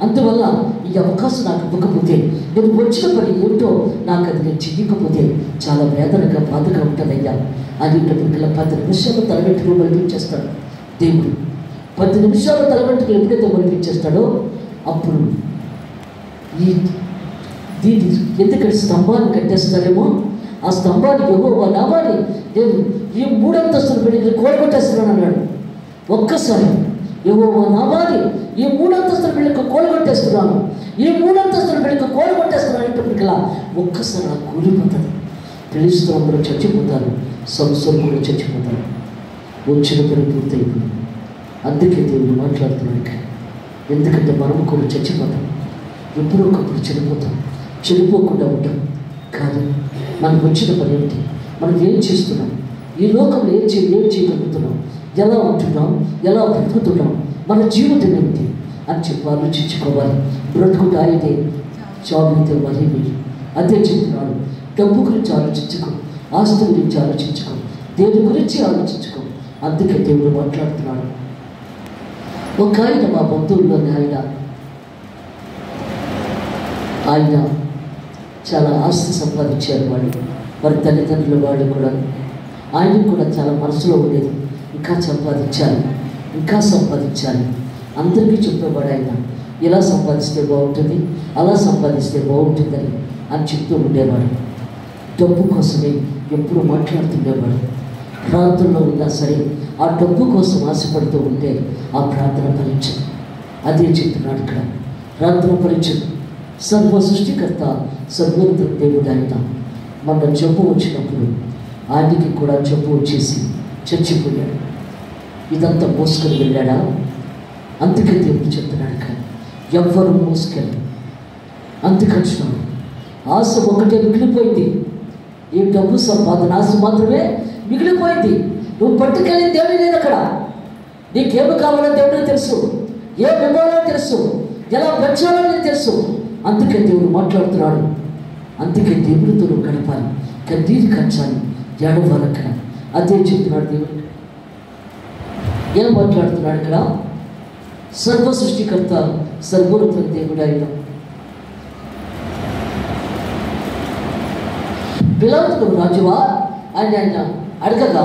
అందువల్ల ఈ అవకాశం నాకు ఇవ్వకపోతే, నేను వచ్చిన పని ఏమిటో నాకు అది నేను చెయ్యకపోతే చాలా వేదనగా బాధగా ఉంటుందయ్యా అనేటప్పటికల్లా 10 నిమిషాలు తలవెంట్రుకలు మొలిపించేస్తాడు దేవుడు. 10 నిమిషాలు తలవెంట్రుకలు ఎప్పుడైతే మొలిపించేస్తాడో అప్పుడు దీన్ని ఎందుకంటే స్తంభాన్ని కట్టేస్తారేమో, ఆ స్తంభాన్ని యెహోవా నామాన్ని నేను ఈ 3 అంతస్తుల బిల్డింగ్ని కూలగొట్టేస్తున్నాను అన్నాడు. ఒక్కసారి యెహోవా నామాన్ని ఈ 3 అంతస్తుల బిల్డింగ్ కూలగొట్టేస్తున్నాను, ఈ 3 అంతస్తుల బిల్డింగ్ కూలగొట్టేస్తున్నాను అనేటప్పటికల్లా ఒక్కసారి ఆ కూలిపోతుంది. ఫిలిష్తీయులు అందరూ చచ్చిపోతారు, సంసోను కూడా చచ్చిపోతారు. వచ్చిన పని పూర్తయిపోయింది. అందుకే దేవుడు మాట్లాడుతున్నాడు. ఎందుకంటే మనము కూడా చచ్చిపోతాం, ఎప్పుడో ఒకప్పుడు చనిపోతాం. చనిపోకుండా ఉంటాం. కానీ మనకు వచ్చిన పని ఏంటి, మనం ఏం చేస్తున్నాం, ఈ లోకంలో ఏం చేయగలుగుతున్నాం, ఎలా ఉంటున్నాం, ఎలా బ్రతుకుతున్నాం, మన జీవితం ఏమిటి అని చెప్పి ఆలోచించుకోవాలి. బ్రతుకుడు అయితే చావుతే మరీ మీరు అదే చెప్తున్నాడు. డబ్బు గురించి ఆలోచించుకో, ఆస్తి గురించి ఆలోచించుకో, దేవుని గురించి ఆలోచించుకో. అందుకే దేవుడు మాట్లాడుతున్నాడు. ఒక ఆయన మా బంధువుల్లోని ఆయన చాలా ఆస్తి సంపాదించారు. వారి తల్లిదండ్రులు వాళ్ళు కూడా, ఆయనకు కూడా చాలా మనసులో ఉండేది, ఇంకా సంపాదించాలి. అందరికీ చెప్పేవాడు ఆయన, ఇలా సంపాదిస్తే బాగుంటుంది, అలా సంపాదిస్తే బాగుంటుందని అని చెప్తూ ఉండేవాడు. డబ్బు కోసమే ఎప్పుడు మాట్లాడుతుండేవాడు. ప్రార్థనలో ఉన్నా సరే ఆ డబ్బు కోసం ఆశపడుతూ ఉంటే ఆ ప్రార్థన ఫలించదు. అదే చెప్తున్నాడు ఇక్కడ, ప్రార్థన ఫలించదు. సర్వ సృష్టికర్త సర్వోన్నత దేవుడు ఆయన. మన జబ్బు వచ్చినప్పుడు ఆయనకి కూడా జబ్బు వచ్చేసి చచ్చిపోయాడు. ఇదంతా మోసుకొని వెళ్ళాడా? అందుకే దేవుడు చెప్తున్నాడు కానీ ఎవ్వరు మోసుకెళ్ళి. అందుకంటున్నాడు, ఆశ ఒకటే మిగిలిపోయింది. ఈ డబ్బు సంపాదన ఆశ మాత్రమే మిగిలిపోయింది. నువ్వు పట్టుకెళ్ళి దేవుడు లేదు అక్కడ. నీకేమి కావాలో దేవుడికి తెలుసు, ఏం ఇవ్వాలో తెలుసు, ఎలా పెంచాలో తెలుసు. అందుకే దేవుడు మాట్లాడుతున్నాడు. అందుకే దేవుడితో నువ్వు గడపాలి, కన్నీరు కంచాలి, ఏడవాలి అక్కడ. అదే చెప్తున్నాడు దేవుడు. ఏం మాట్లాడుతున్నాడు ఇక్కడ? సర్వ సృష్టికర్త సర్వోన్నత దేవుడు ఆయన. పిలాతు రాజువా అని ఆయన అడగగా,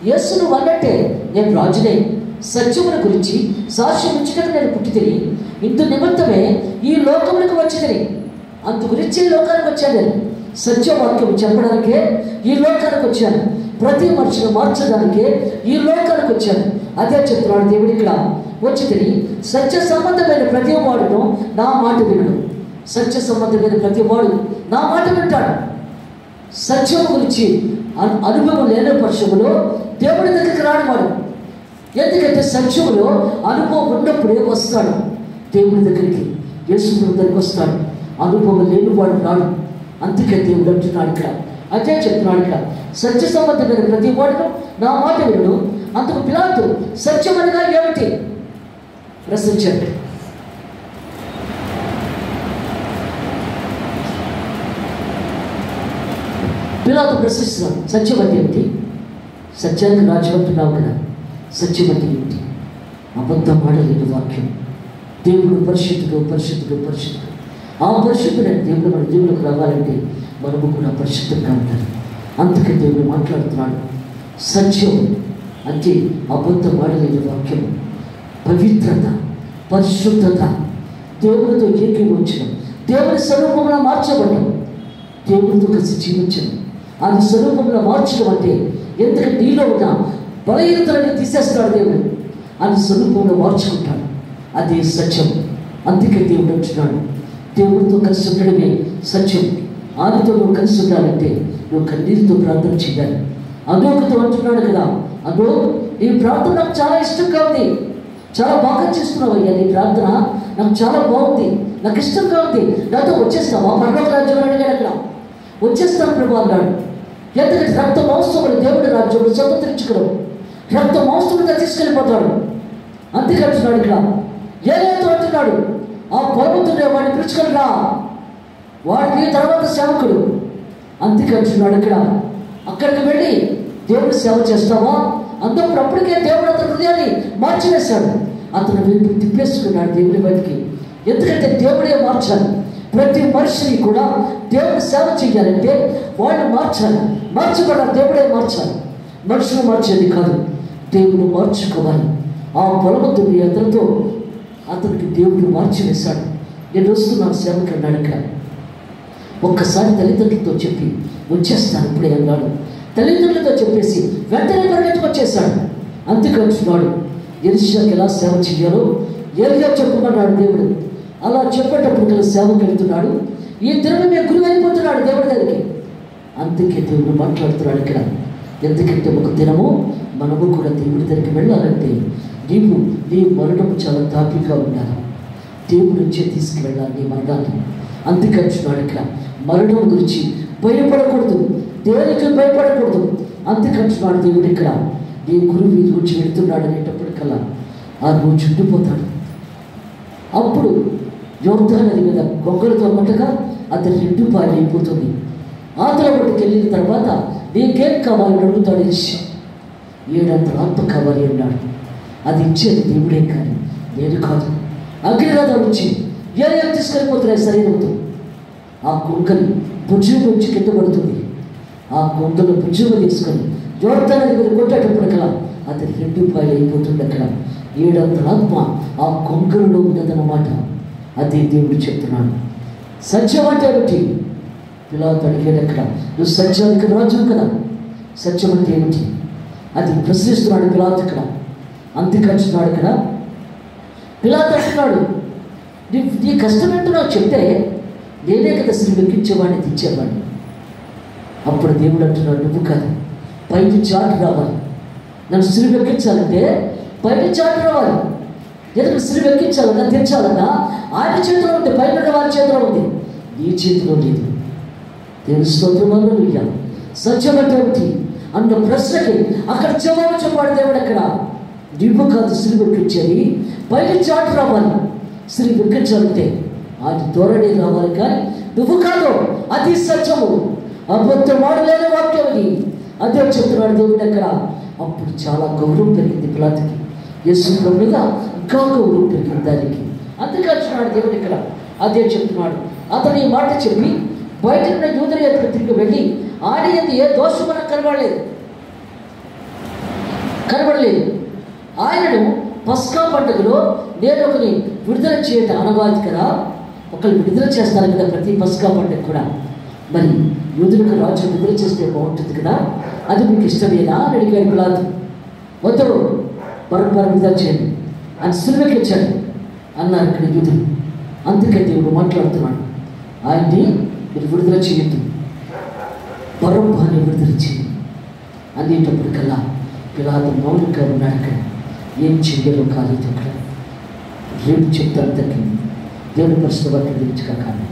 యేసును అన్నట్టే నేను రాజునే, సత్యముల గురించి సాక్ష్యం ఇచ్చటకు నేను పుట్టితిని, ఇందు నిమిత్తమే ఈ లోకములకు వచ్చితిని. అందు గురించి ఈ లోకానికి వచ్చాను నేను. సత్యవాక్యం చెప్పడానికే ఈ లోకానికి వచ్చాను, ప్రతి మనిషిని మార్చడానికే ఈ లోకానికి వచ్చాను. అదే చెప్తున్నాడు దేవుడు ఇక్కడ. వచ్చితిని సత్య సంబంధమైన ప్రతి వాడును నా మాట వినడు. సత్య సంబంధమైన ప్రతి వాడు నా మాట వింటాడు. సత్యం గురించి అనుభవం లేని పక్షంలో దేవుడి దగ్గరికి రానివాడు. ఎందుకంటే సత్యంలో అనుభవం ఉన్నప్పుడే వస్తాడు దేవుడి దగ్గరికి, యేసు దగ్గరికి వస్తాడు. అనుభవం లేనివాడు రాడు. అందుకే దేవుడు అంటున్నాడు ఇక్కడ, అదే చెప్తున్నాడు ఇక్కడ, సత్య సంబంధమైన ప్రతి వాడును నా మాట వినడు. అందుకు పిలాతు సత్యం అనగా ఏమిటి ప్రశ్నించాడు. పిలాతు ప్రశ్నిస్తున్నాడు, సత్యం అంటే ఏమిటి? సత్యానికి రాజు అంటున్నావు కదా, సత్యం అంటే ఏమిటి? అబద్ధం ఆడలేని వాక్యం. దేవుడు పరిశుద్ధుడు పరిశుద్ధుడు పరిశుద్ధుడు. ఆ పరిశుద్ధుడైన దేవుడు మన దేవుడికి రావాలంటే మనము కూడా పరిశుద్ధంగా ఉండాలి. అందుకే దేవుడు మాట్లాడుతున్నాడు. సత్యం అంటే అబద్ధం ఆడలేని వాక్యం, పవిత్రత, పరిశుద్ధత, దేవుడితో ఏకీభవించడం, దేవుడి స్వరూపంలో మార్చబడడం, దేవుడితో కలిసి జీవించడం. ఆయన స్వరూపంలో మార్చడం అంటే ఎందుకంటే నీలో ఉన్న బలహీనతలను తీసేస్తాడు దేవుడు, ఆయన స్వరూపంలో మార్చుకుంటాడు. అదే సత్యం. అందుకే దేవుడు అంటున్నాడు, దేవుడితో కలిసి ఉండడమే సత్యం. ఆయనతో నువ్వు కలిసి ఉండాలంటే నువ్వు కన్నీరుతో ప్రార్థన చేయాలి. అనోకుతో అంటున్నాడు కదా, అనో నీ ప్రార్థన నాకు చాలా ఇష్టంగా ఉంది, చాలా బాగా చేస్తున్నావు అయ్యా, నీ ప్రార్థన నాకు చాలా బాగుంది, నాకు ఇష్టంగా ఉంది, నాతో వచ్చేస్తావా పరలోక రాజ్యం అడిగాడు. అక్కడ వచ్చేస్తాను ప్రభు అన్నాడు. ఎందుకంటే రక్త మాంసములు దేవుడి రాజ్యంలో స్వతంత్రించుకోవడం, రక్త మాంసములుగా తీసుకెళ్ళిపోతాడు. అంతేకంటున్నాడు ఇక్కడ. ఏలేతో అంటున్నాడు, ఆ పర్వతుడే వాడిని పిలుచుకొని రా, వాడి నీ తర్వాత సేవకుడు. అంతేకంటున్నాడు ఇక్కడ. అక్కడికి వెళ్ళి దేవుడు సేవ చేస్తావా? అప్పటికే దేవుడు అతని హృదయాన్ని మార్చివేశాడు. అతను వైపు తిప్పేసుకున్నాడు దేవుడి బయటికి. ఎందుకంటే దేవుడే మార్చాలి. ప్రతి మనిషిని కూడా దేవుడు సేవ చేయాలంటే వాళ్ళు మార్చాలి. మార్చబడాలి, దేవుడే మార్చాలి. మనుషులు మార్చేది కాదు, దేవుడు మార్చుకోవాలి. ఆ బలవంతుడి అతనితో అతనికి దేవుడు మార్చి వేశాడు. నేను వస్తున్నాను సేవకి అన్నాడు. ఇక్కడ ఒక్కసారి తల్లిదండ్రులతో చెప్పి వచ్చేస్తాను ఇప్పుడే అన్నాడు. తల్లిదండ్రులతో చెప్పేసి వెంటనే పరిగెత్తుకు వచ్చేసాడు. అంతేకాచున్నాడు ఎలీషాకి ఎలా సేవ చేయాలో ఏలియా చెప్పమన్నాడు దేవుడు. అలా చెప్పేటప్పుడు కదా సేవకు వెళ్తున్నాడు. ఈ దినమే గురువు అయిపోతున్నాడు దేవుడి దగ్గరికి. అందుకే దేవుడు మాట్లాడుతున్నాడు ఇక్కడ. ఎందుకంటే ఒక దినము మనము కూడా దేవుడి దగ్గరికి వెళ్ళాలంటే నీ మరణం చాలా తాపిగా ఉండాలి. దేవుడి నుంచే తీసుకువెళ్ళాలి నీ మరణాన్ని. అందుకంటున్నాడు ఇక్కడ మరణం గురించి భయపడకూడదు, దేనికి భయపడకూడదు. అందుకంటున్నాడు దేవుడు ఇక్కడ. నీ గురువు ఈ రోజు వెళుతున్నాడు అనేటప్పటికల్లా ఆ రోజు ఉండిపోతాడు. అప్పుడు యోర్దాను నది మీద గొంగలతో కొట్టగా అది 2 పాయలు అయిపోతుంది. ఆతల బట్టికి వెళ్ళిన తర్వాత నీకేం కావాలని అడుగుతాడు ఎలీషా. 700 ఆత్మ కావాలి అన్నాడు. అది ఇచ్చేది దేవుడే కానీ నేను కాదు. అగ్నిరథం నుంచి ఏరియా తీసుకెళ్ళిపోతున్నాయి శరీరంతో. ఆ కొంగలు భుజం నుంచి కింద పడుతుంది. ఆ కొంగలు భుజం తీసుకొని యోర్దాను నది మీద కొట్టేటప్పటికల్లా అది 2 పాయలు అయిపోతుంది. అక్కడ 700 ఆత్మ ఆ కొంగలలో ఉన్నదన్నమాట. అదే దేవుడు చెప్తున్నాడు. సత్యం అంటే ఏమిటి? పిలాతు అడిగాడు అక్కడ, నువ్వు సత్యానికి రాజు కదా, సత్యం అంటే ఏమిటి? అది ప్రశ్నిస్తున్నాడు పిలాతు ఇక్కడ. అంతేకాచున్నాడు ఇక్కడ. పిలాతు అంటున్నాడు, నీ కష్టం ఏంటో నాకు చెప్తే నేనే కదా సిలువ ఎక్కించేవాడిని, తెచ్చేవాడిని. అప్పుడు దేవుడు అంటున్నాడు, నువ్వు కాదు, పైకి చాటు రావాలి. నన్ను సిలువ ఎక్కించాలంటే పైకి చాటు రావాలి. ఎందుకు సిలువ ఎక్కించాలన్నా తెచ్చాలన్నా ఆయన చేతిలో ఉంది, పైన వారి చేతిలో ఉంది, నీ చేతిలో లేదు. దేవుని స్తోత్రం హల్లెలూయా. సత్యం అంటే ఏమిటి అన్న ప్రశ్నకి అక్కడ జవాబు చెప్పాడు దేవుడు. అక్కడ నువ్వు కాదు సిలువ ఎక్కించేది, పైకి చాటు రావాలి. సిలువ ఎక్కించాలంటే ఆయన ధోరణి రావాలి, కానీ నువ్వు కాదు. అది సత్యము, అబద్ధం వాడలేని వాక్యం అది. అదే చెప్తున్నాడు దేవుడు అక్కడ. అప్పుడు చాలా గౌరవం పెరిగింది పిలాతుకి. యేసు ప్రభు మీద ఇంకా గౌరవం పెరిగింది దానికి. అందుకంటున్నాడు దేవుడు ఇక్కడ. అదే చెప్తున్నాడు. అతను ఈ మాట చెప్పి బయట ఉన్న యూదుల ఎదురు తిరిగి వెళ్ళి ఆయన యందు ఏ దోషం మనకు కనబడలేదు. ఆయనను పస్కా పండుగలో నేను ఒకరిని విడుదల చేయటం అనవాది కదా. ఒకరు విడుదల చేస్తారు కదా ప్రతి పస్కా పండుగ కూడా. మరి యూదులకు రాజు విడుదల చేస్తే బాగుంటుంది కదా, అది మీకు ఇష్టమేనా అని అడిగాడు పిలాతు. వద్దు, పరపర విడుదల చేయండి అని సిలువకి వచ్చాడు అన్నారు ఇక్కడ యూదులు. అందుకే దేవుడు మాట్లాడుతున్నాడు, ఆయన్ని మీరు విడుదల చేయొద్దు, బరబ్బని విడుదల చేయండి అనేటప్పటికల్లా పిలాతు మౌనంగా ఉన్నాడు. అక్కడ ఏం చెయ్యాలో కాలేదు. అక్కడ రేపు చెప్తాను తగ్గింది. దేవుని పరిస్థితి వర్తించక కానీ